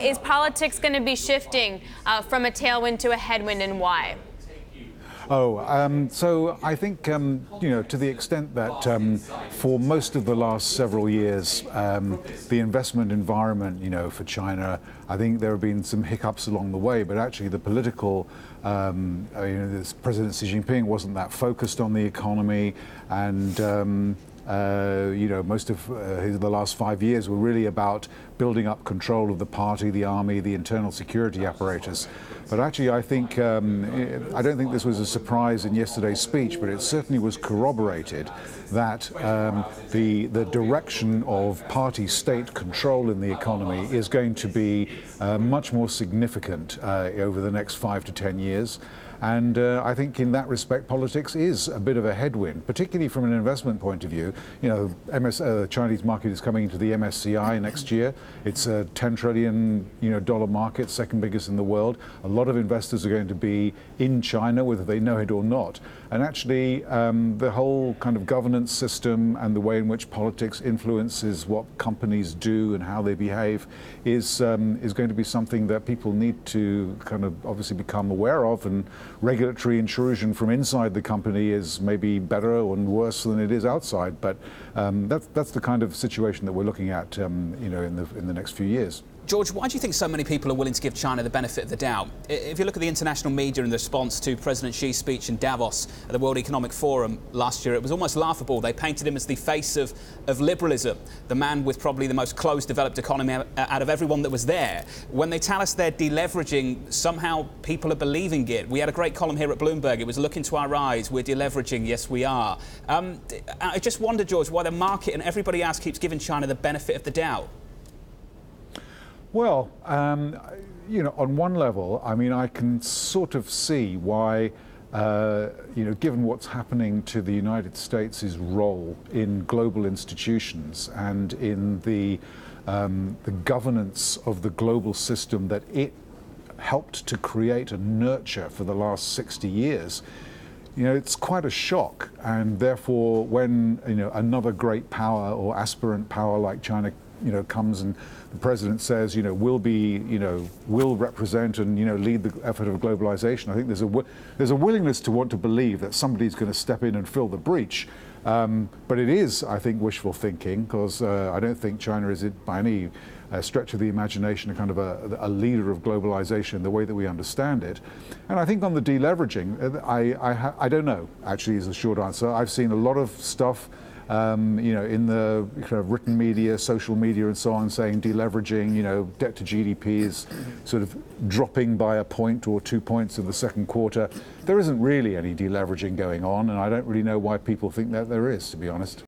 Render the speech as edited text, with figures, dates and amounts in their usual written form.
Is politics going to be shifting from a tailwind to a headwind, and why? So I think, to the extent that for most of the last several years, the investment environment, for China, I think there have been some hiccups along the way, but actually the political, President Xi Jinping wasn't that focused on the economy, and most of the last 5 years were really about building up control of the party, the army, the internal security apparatus. But actually, I think, I don't think this was a surprise in yesterday's speech, but it certainly was corroborated that the direction of party-state control in the economy is going to be much more significant over the next 5 to 10 years. And I think in that respect, politics is a bit of a headwind, particularly from an investment point of view. The Chinese market is coming into the MSCI next year. It's a $10 trillion dollar market, second biggest in the world. A lot of investors are going to be in China, whether they know it or not. And actually, the whole kind of governance system and the way in which politics influences what companies do and how they behave is going to be something that people need to kind of obviously become aware of. And regulatory intrusion from inside the company is maybe better or worse than it is outside. But that's the kind of situation that we're looking at, in the next few years. George, why do you think so many people are willing to give China the benefit of the doubt? If you look at the international media in the response to President Xi's speech in Davos at the World Economic Forum last year, it was almost laughable. They painted him as the face of liberalism, the man with probably the most closed, developed economy out of everyone that was there. When they tell us they're deleveraging, somehow people are believing it. We had a great column here at Bloomberg. It was "Look into our eyes, we're deleveraging, yes we are." I just wonder, George, why the market and everybody else keeps giving China the benefit of the doubt. Well, on one level, I can sort of see why, given what's happening to the United States' role in global institutions and in the governance of the global system that it helped to create and nurture for the last 60 years, it's quite a shock. And therefore, when, another great power or aspirant power like China comes and the president says, will represent and, lead the effort of globalization, I think there's a willingness to want to believe that somebody's going to step in and fill the breach. But it is, I think, wishful thinking, because I don't think China is, by any stretch of the imagination, a kind of a leader of globalization in the way that we understand it. And I think on the deleveraging, I don't know, actually, is the short answer. I've seen a lot of stuff in the kind of written media, social media and so on, saying deleveraging, debt to GDP is sort of dropping by a point or 2 points in the second quarter. There isn't really any deleveraging going on, and I don't really know why people think that there is, to be honest.